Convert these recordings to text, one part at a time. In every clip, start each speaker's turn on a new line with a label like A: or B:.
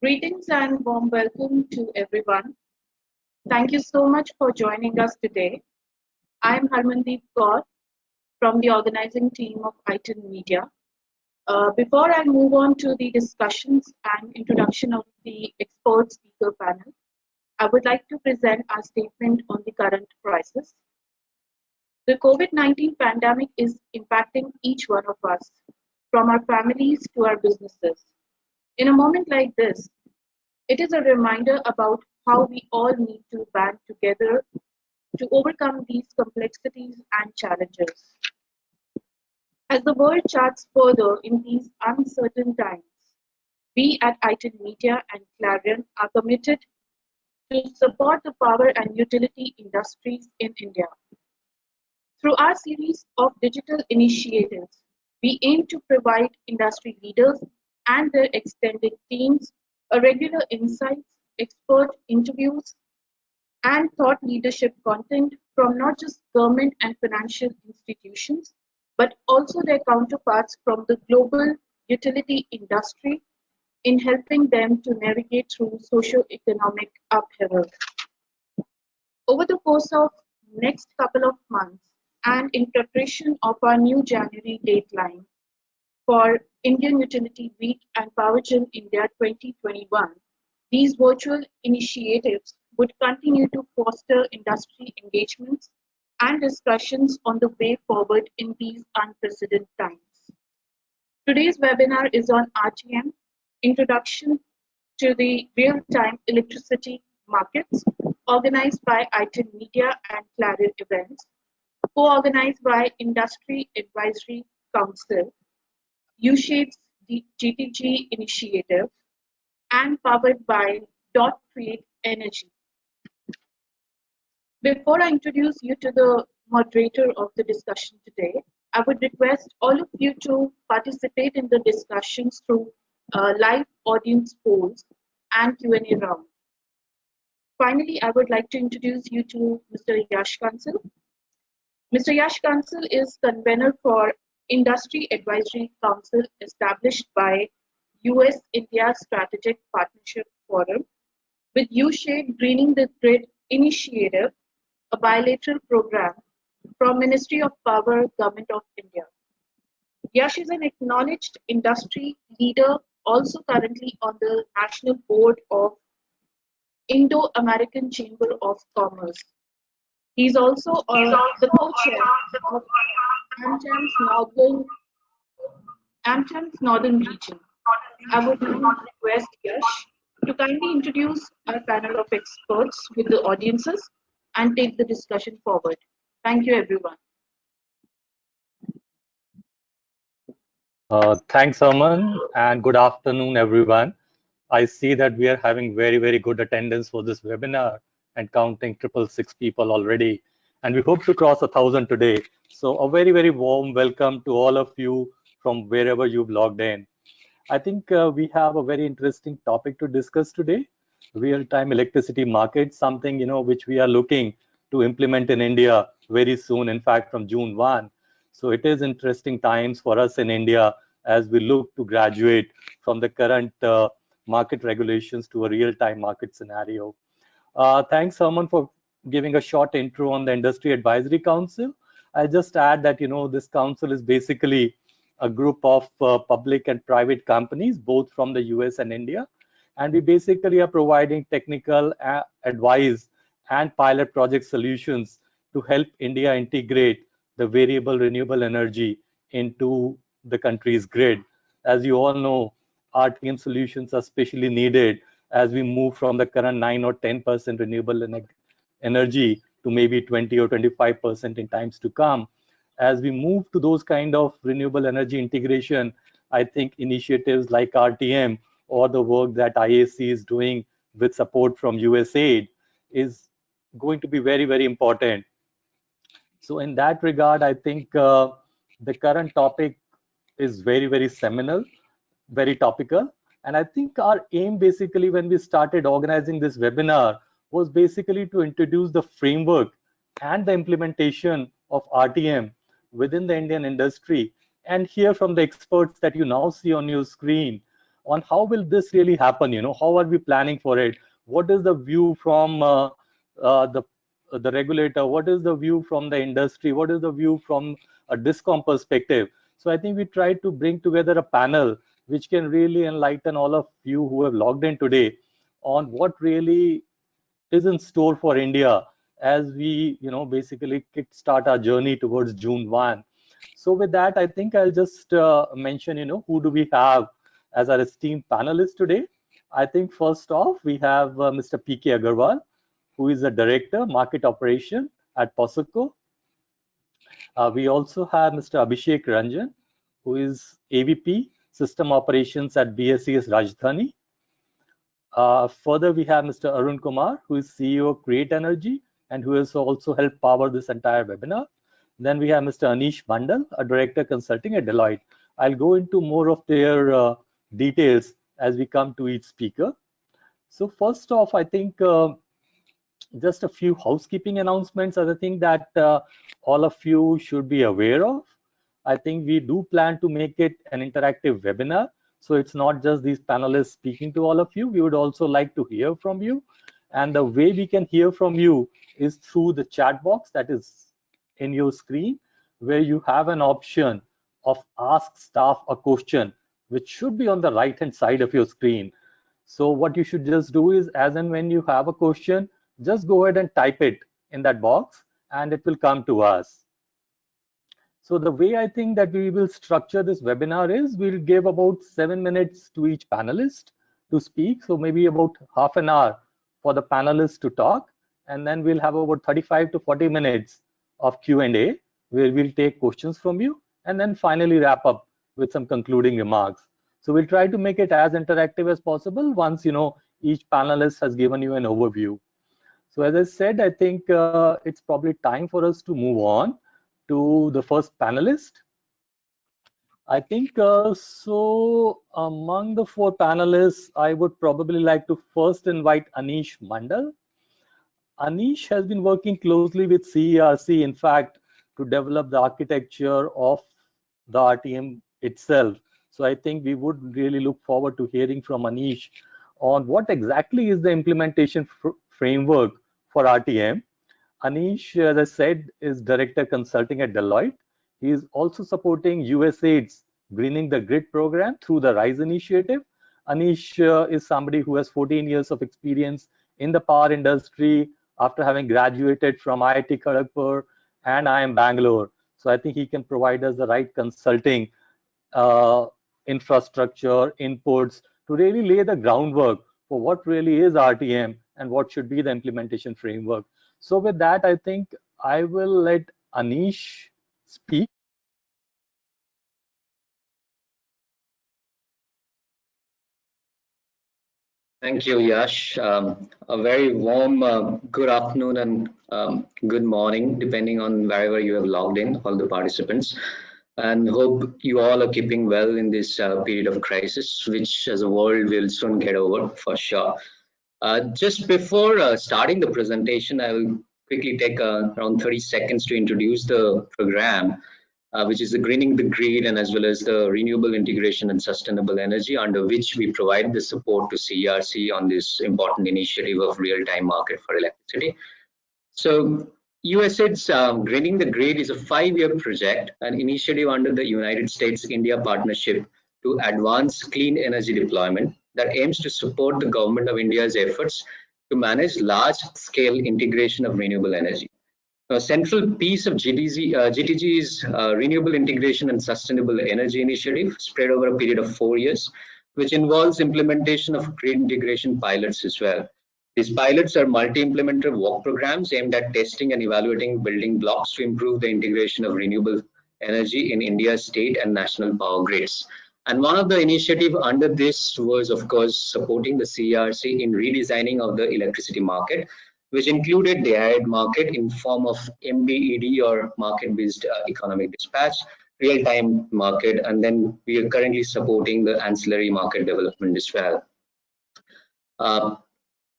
A: Greetings and warm welcome to everyone. Thank you so much for joining us today. I'm Harmandeep Kaur from the organizing team of ITN Media. Before I move on to the discussions and introduction of the expert speaker panel, I would like to present our statement on the current crisis. The COVID-19 pandemic is impacting each one of us, from our families to our businesses. In a moment like this, it is a reminder about how we all need to band together to overcome these complexities and challenges. As the world charts further in these uncertain times, we at ITN Media and Clarion are committed to support the power and utility industries in India. Through our series of digital initiatives, we aim to provide industry leaders and their extended teams a regular insights, expert interviews, and thought leadership content from not just government and financial institutions, but also their counterparts from the global utility industry in helping them to navigate through socio-economic upheaval. Over the course of next couple of months and in preparation of our new January deadline for Indian Utility Week and PowerGen India 2021, these virtual initiatives would continue to foster industry engagements and discussions on the way forward in these unprecedented times. Today's webinar is on RTM, Introduction to the Real-Time Electricity Markets, organized by ITN Media and Clarion Events, co-organized by Industry Advisory Council, U-Shape's GTG initiative, and powered by Dot Create Energy. Before I introduce you to the moderator of the discussion today, I would request all of you to participate in the discussions through live audience polls and Q&A round. Finally, I would like to introduce you to Mr. Yash Kansal. Mr. Yash Kansal is convener for Industry Advisory Council established by US-India Strategic Partnership Forum with U-Shape Greening the Grid Initiative, a bilateral program from Ministry of Power, Government of India. Yash is an acknowledged industry leader, also currently on the National Board of Indo-American Chamber of Commerce. He is also the co-chair of AmCham's Northern Region. I would now request Yash to kindly introduce our panel of experts with the audiences and take the discussion forward. Thank you, everyone.
B: Thanks, Aman, and good afternoon, everyone. I see that we are having very, very good attendance for this webinar and counting 666 people already. And we hope to cross 1,000 today. So a very, very warm welcome to all of you from wherever you've logged in. I think we have a very interesting topic to discuss today. Real-time electricity market, something which we are looking to implement in India very soon, in fact, from June 1. So it is interesting times for us in India as we look to graduate from the current market regulations to a real-time market scenario. Thanks, Herman, for giving a short intro on the Industry Advisory Council. I'll just add that, this council is basically a group of public and private companies, both from the US and India. And we basically are providing technical advice and pilot project solutions to help India integrate the variable renewable energy into the country's grid. As you all know, RTM solutions are especially needed as we move from the current 9 or 10% renewable energy to maybe 20 or 25% in times to come. As we move to those kind of renewable energy integration, I think initiatives like RTM or the work that IAC is doing with support from USAID is going to be very, very important. So in that regard, I think the current topic is very, very seminal, very topical. And I think our aim basically when we started organizing this webinar was basically to introduce the framework and the implementation of RTM within the Indian industry and hear from the experts that you now see on your screen on how will this really happen, how are we planning for it, what is the view from uh, the the regulator, what is the view from the industry, what is the view from a discom perspective. So I think we tried to bring together a panel which can really enlighten all of you who have logged in today on what really is in store for India as we, basically kickstart our journey towards June 1. So with that, I think I'll just mention, who do we have as our esteemed panelists today. I think first off, we have Mr. P.K. Agarwal, who is the Director, Market Operation at POSOCO. We also have Mr. Abhishek Ranjan, who is AVP, System Operations at BSES Rajdhani. Further, we have Mr. Arun Kumar, who is CEO of Create Energy and who has also helped power this entire webinar. Then we have Mr. Anish Mandal, a Director Consulting at Deloitte. I'll go into more of their details as we come to each speaker. So first off, I think just a few housekeeping announcements are the thing that all of you should be aware of. I think we do plan to make it an interactive webinar. So it's not just these panelists speaking to all of you. We would also like to hear from you. And the way we can hear from you is through the chat box that is in your screen, where you have an option of ask staff a question, which should be on the right hand side of your screen. So what you should just do is, as and when you have a question, just go ahead and type it in that box and it will come to us. So the way I think that we will structure this webinar is we'll give about 7 minutes to each panelist to speak. So maybe about half an hour for the panelists to talk. And then we'll have about 35 to 40 minutes of Q&A where we'll take questions from you and then finally wrap up with some concluding remarks. So we'll try to make it as interactive as possible once, each panelist has given you an overview. So as I said, I think it's probably time for us to move on to the first panelist. I think so among the four panelists, I would probably like to first invite Anish Mandal. Anish has been working closely with CERC, in fact, to develop the architecture of the RTM itself. So I think we would really look forward to hearing from Anish on what exactly is the implementation framework for RTM. Anish, as I said, is Director Consulting at Deloitte. He is also supporting USAID's Greening the Grid program through the RISE initiative. Anish is somebody who has 14 years of experience in the power industry after having graduated from IIT Kharagpur and IIM Bangalore. So I think he can provide us the right consulting uh, infrastructure inputs to really lay the groundwork for what really is RTM and what should be the implementation framework. So with that, I think I will let Anish speak.
C: Thank you, Yash. A very warm good afternoon and good morning, depending on wherever you have logged in, all the participants. And hope you all are keeping well in this period of crisis, which as a world will soon get over for sure. Just before starting the presentation, I will quickly take around 30 seconds to introduce the program, which is the Greening the Grid and as well as the Renewable Integration and Sustainable Energy, under which we provide the support to CERC on this important initiative of real-time market for electricity. So USAID's Greening the Grid is a 5-year project, an initiative under the United States-India partnership to advance clean energy deployment that aims to support the government of India's efforts to manage large-scale integration of renewable energy. A central piece of GTG is Renewable Integration and Sustainable Energy Initiative, spread over a period of 4 years, which involves implementation of grid integration pilots as well. These pilots are multi-implementer work programs aimed at testing and evaluating building blocks to improve the integration of renewable energy in India's state and national power grids. And one of the initiatives under this was, of course, supporting the CRC in redesigning of the electricity market, which included the added market in form of MBED or market-based economic dispatch, real-time market, and then we are currently supporting the ancillary market development as well.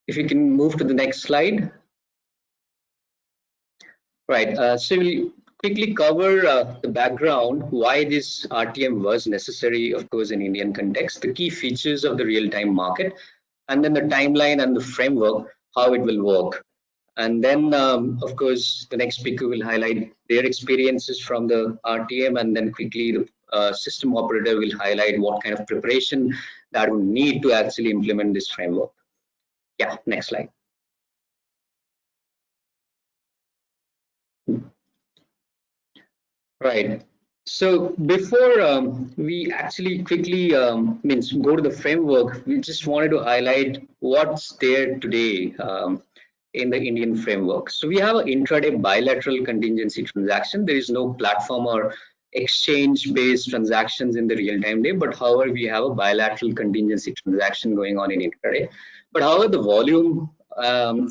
C: If you can move to the next slide. Right, so we'll quickly cover the background, why this RTM was necessary, of course, in Indian context, the key features of the real-time market, and then the timeline and the framework, how it will work. And then, of course, the next speaker will highlight their experiences from the RTM, and then quickly the system operator will highlight what kind of preparation that we need to actually implement this framework. Yeah, next slide. Right. So before we actually quickly means go to the framework, we just wanted to highlight what's there today in the Indian framework. So we have an intraday bilateral contingency transaction. There is no platform or exchange-based transactions in the real-time day, but however, we have a bilateral contingency transaction going on in intraday. But however, the volume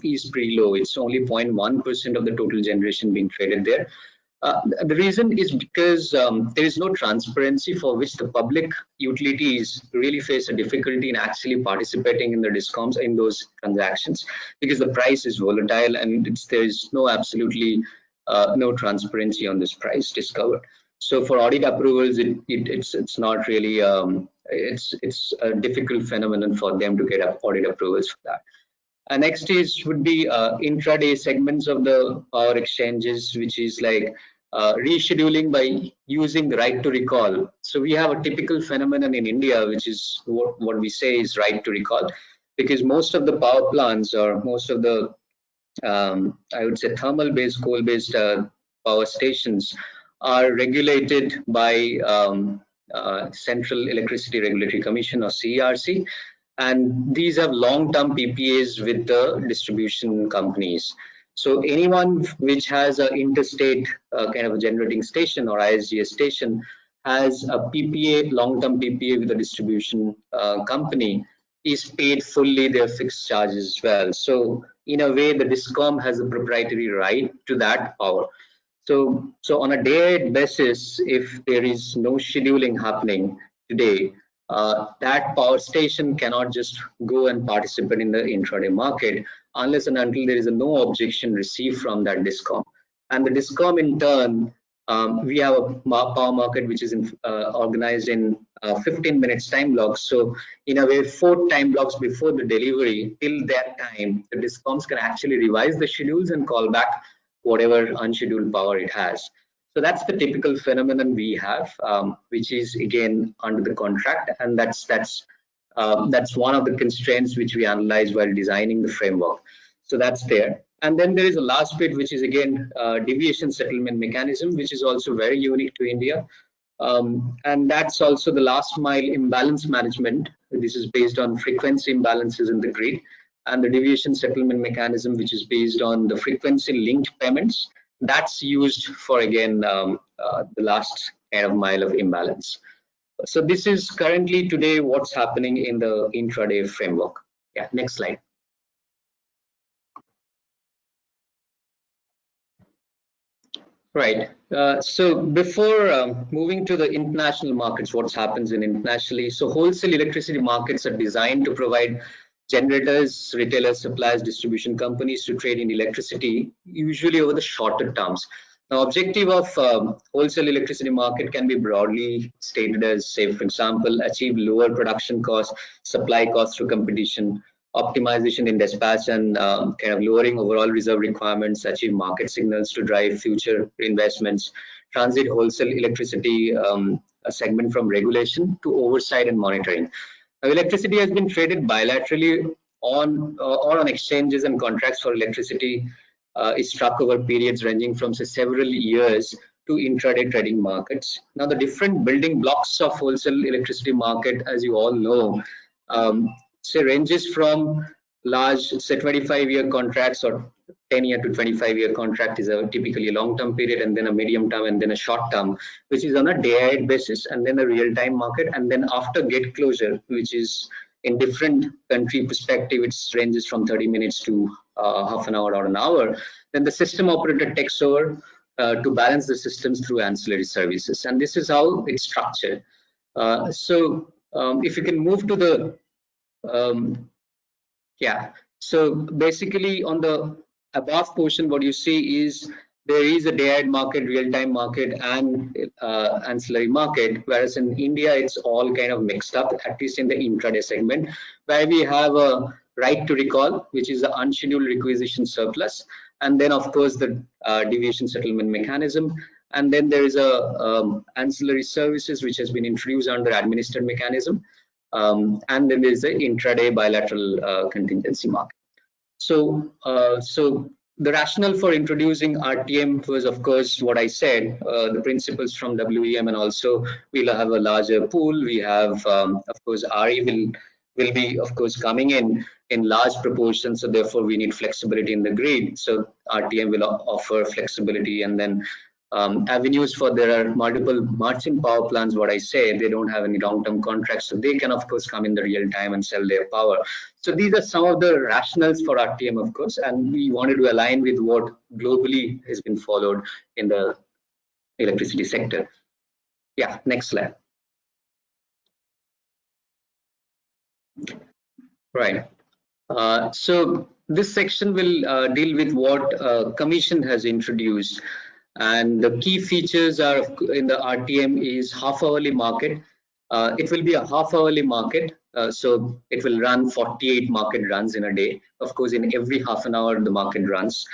C: is pretty low. It's only 0.1% of the total generation being traded there. The reason is because there is no transparency, for which the public utilities really face a difficulty in actually participating in the discoms in those transactions, because the price is volatile and there is no absolutely no transparency on this price discovered. So for audit approvals, it's not really it's a difficult phenomenon for them to get audit approvals for that. Next would be intraday segments of the power exchanges, which is like rescheduling by using the right to recall. So we have a typical phenomenon in India, which is what we say is right to recall, because most of the power plants or most of the I would say thermal-based, coal-based power stations are regulated by Central Electricity Regulatory Commission, or CERC, and these have long-term PPAs with the distribution companies. So anyone which has an interstate kind of a generating station or ISGS station has a PPA, long-term PPA with the distribution company, is paid fully their fixed charges as well. So in a way, the DISCOM has a proprietary right to that power. So on a day basis, if there is no scheduling happening today, that power station cannot just go and participate in the intraday market unless and until there is no objection received from that DISCOM. And the DISCOM in turn, we have a power market which is organized in 15 minutes time blocks. So in a way, 4 time blocks before the delivery, till that time, the DISCOMs can actually revise the schedules and call back whatever unscheduled power it has. So that's the typical phenomenon we have, which is again under the contract, and that's one of the constraints which we analyze while designing the framework. So that's there. And then there is a last bit, which is again deviation settlement mechanism, which is also very unique to India. And that's also the last mile imbalance management. This is based on frequency imbalances in the grid, and the deviation settlement mechanism, which is based on the frequency linked payments. That's used for, again, the last kind of mile of imbalance. So this is currently today what's happening in the intraday framework. Yeah, next slide. Right. So before moving to the international markets, what happens in internationally? So wholesale electricity markets are designed to provide generators, retailers, suppliers, distribution companies to trade in electricity, usually over the shorter terms. Now, objective of wholesale electricity market can be broadly stated as, say, for example, achieve lower production costs, supply costs through competition, optimization in dispatch, and kind of lowering overall reserve requirements, achieve market signals to drive future investments, transit wholesale electricity a segment from regulation to oversight and monitoring. Now, electricity has been traded bilaterally on or on exchanges, and contracts for electricity is struck over periods ranging from, say, several years to intraday trading markets. Now, the different building blocks of wholesale electricity market, as you all know, say ranges from large, say 25-year contracts, or 10-year to 25-year contract is typically a long-term period, and then a medium-term, and then a short-term, which is on a day-ahead basis, and then a real-time market, and then after gate closure, which is in different country perspective, it ranges from 30 minutes to half an hour or an hour. Then the system operator takes over to balance the systems through ancillary services, and this is how it's structured. So if you can move to the yeah, so basically on the above portion, what you see is there is a day-ahead market, real-time market, and ancillary market. Whereas in India, it's all kind of mixed up, at least in the intraday segment, where we have a right to recall, which is the unscheduled requisition surplus, and then of course the deviation settlement mechanism. And then there is a ancillary services which has been introduced under administered mechanism, and then there is the intraday bilateral contingency market. So the rationale for introducing RTM was, of course, what I said, the principles from WEM, and also we'll have a larger pool. We have, of course, RE will be, of course, coming in large proportions. So therefore, we need flexibility in the grid. So RTM will offer flexibility, and then avenues for there are multiple margin power plants. What I say, they don't have any long-term contracts, so they can of course come in the real time and sell their power. So these are some of the rationales for RTM, of course, and we wanted to align with what globally has been followed in the electricity sector. Yeah, next slide. Right. So this section will deal with what Commission has introduced. And the key features are in the RTM is half-hourly market. It will be a half-hourly market, so it will run 48 market runs in a day. Of course, in every half an hour, the market runs.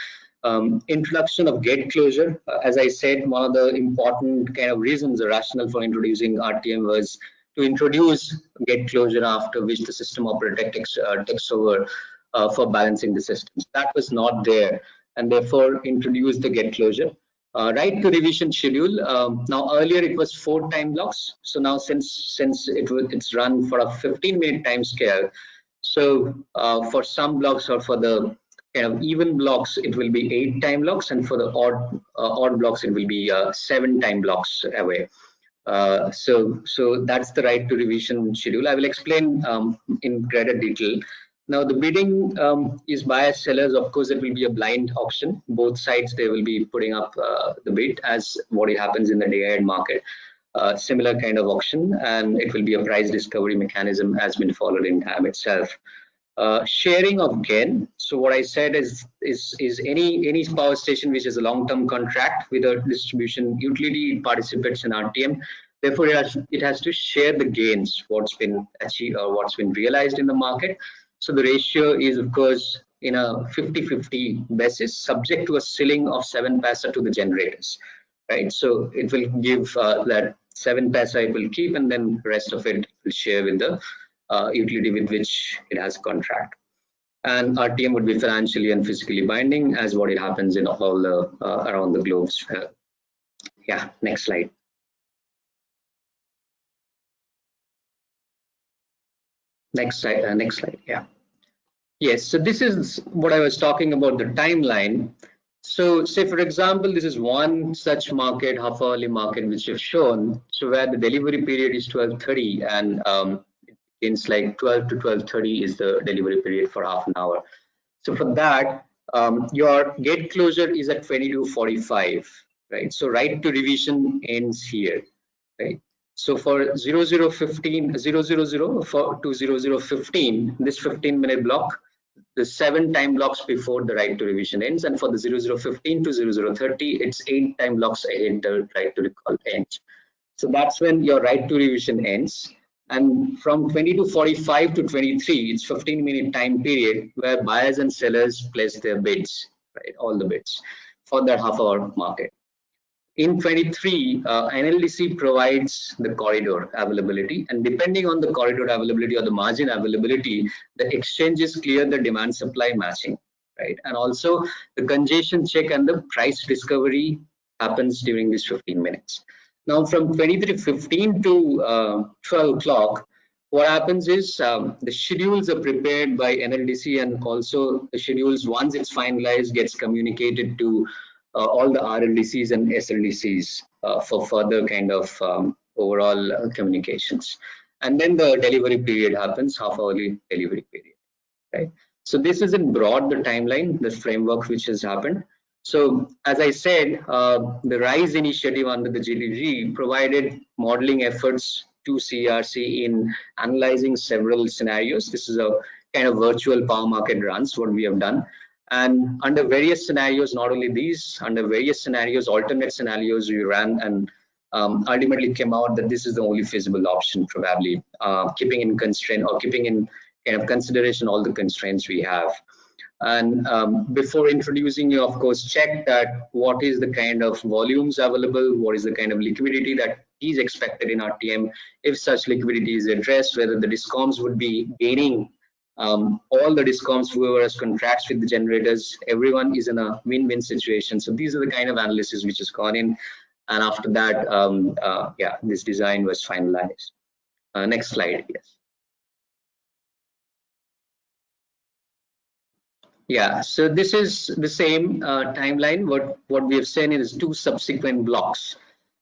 C: Introduction of gate closure. As I said, one of the important kind of reasons, the rationale for introducing RTM was to introduce gate closure, after which the system operator takes over for balancing the systems. That was not there, and therefore introduced the gate closure. Right to revision schedule. Now earlier it was 4 time blocks. So now since it's run for a 15-minute time scale, so for some blocks or for the kind of even blocks, it will be 8 time blocks, and for the odd blocks, it will be 7 time blocks away. So that's the right to revision schedule. I will explain in greater detail. Now the bidding is by sellers. Of course, it will be a blind auction. Both sides, they will be putting up the bid as what it happens in the day-ahead market. Similar kind of auction, and it will be a price discovery mechanism has been followed in TAM itself. Sharing of gain. So what I said is any power station which is a long-term contract with a distribution utility participates in RTM. Therefore, it has to share the gains, what's been achieved or what's been realized in the market. So the ratio is, of course, in a 50-50 basis, subject to a ceiling of 7 paisa to the generators, right? So it will give that 7 paisa it will keep, and then the rest of it will share with the utility with which it has a contract. And RTM would be financially and physically binding, as what it happens in all the around the globe. Yeah, next slide. Next slide. Yeah. Yes. So this is what I was talking about, the timeline. So say, for example, this is one such market, half-hourly market, which you've shown. So where the delivery period is 12:30, and it's like 12 to 12:30 is the delivery period for half an hour. So for that, your gate closure is at 22:45, right? So right to revision ends here, right? So for 0015, 000 for to 0015, this 15-minute block, the 7 time blocks before the right to revision ends, and for the 0015 to 0030, it's 8 time blocks ahead the right to recall ends. So that's when your right to revision ends. And from 22:45 to 23, it's 15-minute time period where buyers and sellers place their bids, right? All the bids for that half-hour market. In 23, NLDC provides the corridor availability, and depending on the corridor availability or the margin availability, the exchanges clear the demand-supply matching, right? And also the congestion check and the price discovery happens during these 15 minutes. Now from 23:15 to 12 o'clock, what happens is the schedules are prepared by NLDC, and also the schedules, once it's finalized, gets communicated to all the RLDCs and SLDCs for further kind of overall communications. And then the delivery period happens, half-hourly delivery period, right? So this is in broad the timeline, the framework which has happened. So as I said, the RISE initiative under the GDG provided modeling efforts to CRC in analyzing several scenarios. This is a kind of virtual power market runs, what we have done. And under various scenarios, not only these, under various scenarios, alternate scenarios we ran, and ultimately came out that this is the only feasible option, probably keeping in constraint or keeping in kind of consideration all the constraints we have. And before introducing you, of course, check that what is the kind of volumes available, what is the kind of liquidity that is expected in RTM. If such liquidity is addressed, whether the discoms would be gaining, all the discoms, whoever has contracts with the generators, everyone is in a win-win situation. So these are the kind of analysis which has gone in. And after that, yeah, this design was finalized. Next slide, yes. Yeah, so this is the same timeline. What we have seen is two subsequent blocks.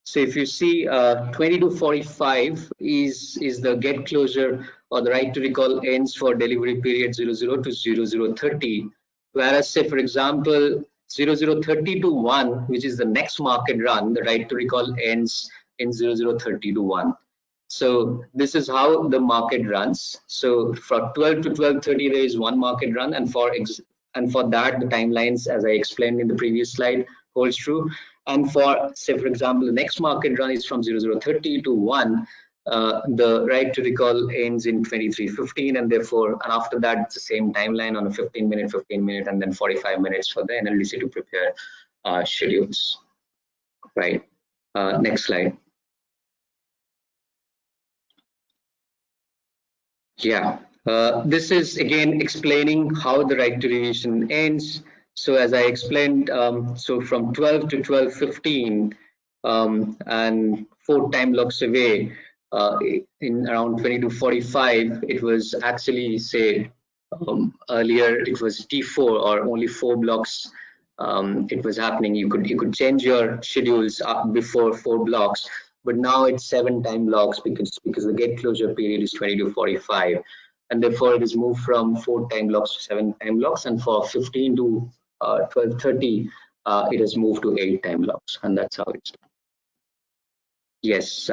C: So if you see 2245 is the get closure or the right to recall ends for delivery period 00 to 0030. Whereas say for example 0030 to 1, which is the next market run, the right to recall ends in 0030 to 1. So this is how the market runs. So for 12 to 12:30 there is one market run, and for that the timelines, as I explained in the previous slide, holds true. And for say for example the next market run is from 0030 to 1. The right to recall ends in 23:15, and therefore, and after that it's the same timeline on a 15-minute, and then 45 minutes for the NLDC to prepare schedules. Right. Next slide. Yeah, this is again explaining how the right to revision ends. So as I explained, so from 12 to 12:15 and 4 time blocks away, in around 22:45, it was actually say earlier it was T4 or only 4 blocks. It was happening. You could change your schedules before 4 blocks. But now it's 7 time blocks because the gate closure period is 20 to 45, and therefore it is moved from 4 time blocks to 7 time blocks, and for 15 to 12:30, it has moved to 8 time blocks, and that's how it's done. Yes,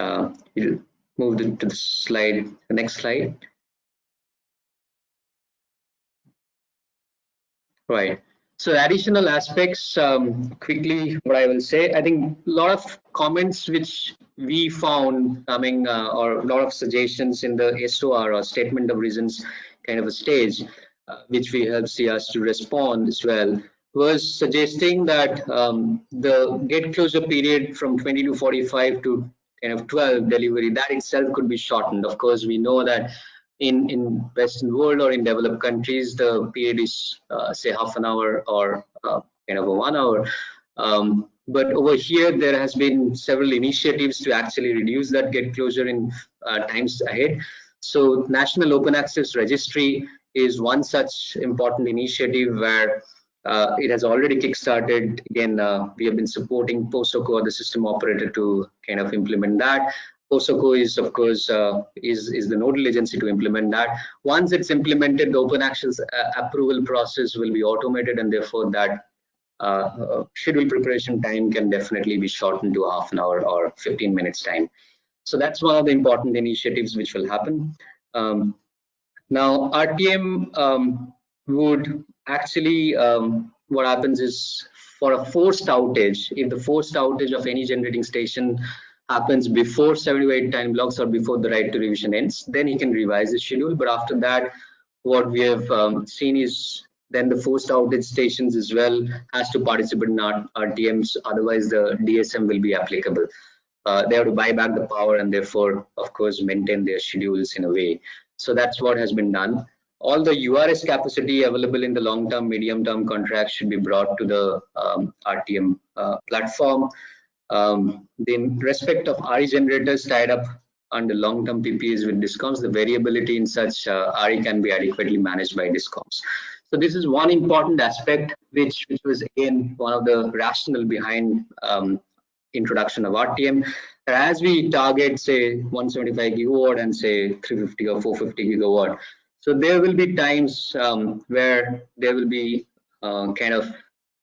C: we'll move to the slide, the next slide. Right. So additional aspects, quickly, what I will say, I think a lot of comments which we found coming or a lot of suggestions in the SOR or statement of reasons kind of a stage, which we helped CS to respond as well, was suggesting that the gate closure period from 20 to 45 to kind of 12 delivery, that itself could be shortened. Of course, we know that in Western world or in developed countries, the period is say half an hour or kind of a 1 hour. But over here, there has been several initiatives to actually reduce that gate closure in times ahead. So National Open Access Registry is one such important initiative where it has already kickstarted. Again, we have been supporting POSOCO, the system operator, to kind of implement that. POSOCO is, of course, is the nodal agency to implement that. Once it's implemented, the open access approval process will be automated, and therefore that schedule preparation time can definitely be shortened to half an hour or 15 minutes time. So that's one of the important initiatives which will happen. Now, RTM would actually, what happens is for a forced outage, if the forced outage of any generating station happens before 78 time blocks or before the right to revision ends, then he can revise the schedule. But after that, what we have seen is then the forced outage stations as well has to participate in RTMs, otherwise the DSM will be applicable. They have to buy back the power and therefore, of course, maintain their schedules in a way. So that's what has been done. All the URS capacity available in the long-term, medium-term contracts should be brought to the RTM platform. In respect of RE generators tied up under long-term PPAs with discoms, the variability in such RE can be adequately managed by discoms. So this is one important aspect, which was again one of the rationale behind introduction of RTM. As we target say 175 gigawatt and say 350 or 450 gigawatt, so there will be times where there will be kind of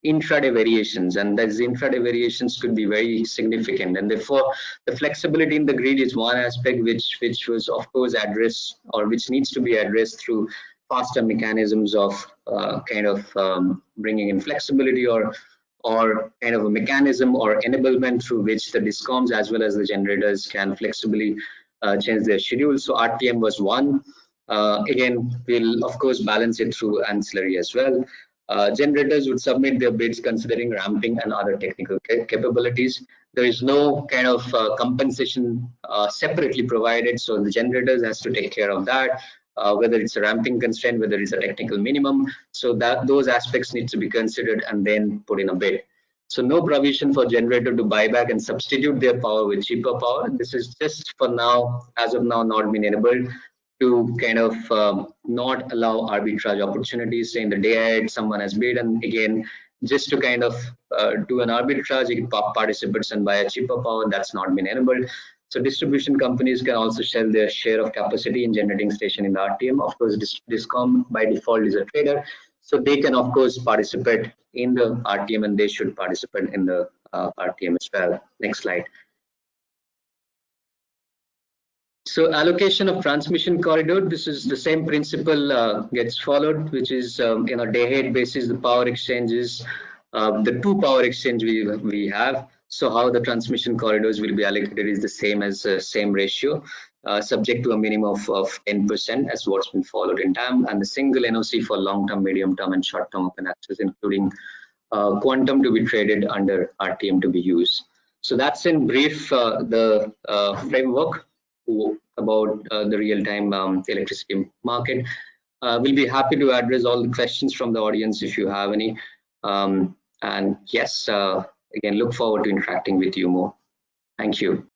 C: intraday variations, and those intraday variations could be very significant, and therefore the flexibility in the grid is one aspect which was of course addressed or which needs to be addressed through faster mechanisms of bringing in flexibility or kind of a mechanism or enablement through which the discoms as well as the generators can flexibly change their schedule. So RTM was one. Again, we'll of course balance it through ancillary as well. Generators would submit their bids considering ramping and other technical capabilities. There is no kind of compensation separately provided, so the generators has to take care of that. Whether it's a ramping constraint, whether it's a technical minimum, so that those aspects need to be considered and then put in a bid. So no provision for generator to buy back and substitute their power with cheaper power. This is just for now, as of now, not been enabled to kind of not allow arbitrage opportunities. Say in the day ahead, someone has bid, and again, just to kind of do an arbitrage, you can participants and buy a cheaper power. That's not been enabled. So distribution companies can also sell their share of capacity in generating station in the RTM. Of course, Discom by default is a trader, so they can of course participate in the RTM and they should participate in the RTM as well. Next slide. So allocation of transmission corridor, this is the same principle gets followed, which is in a day-ahead basis, the power exchanges, the two power exchange we have. So how the transmission corridors will be allocated is the same as same ratio, subject to a minimum of 10% as what's been followed in TAM, and the single NOC for long-term, medium-term, and short-term open access, including quantum to be traded under RTM to be used. So that's in brief the framework about the real-time electricity market. We'll be happy to address all the questions from the audience if you have any. And yes, again, look forward to interacting with you more. Thank you.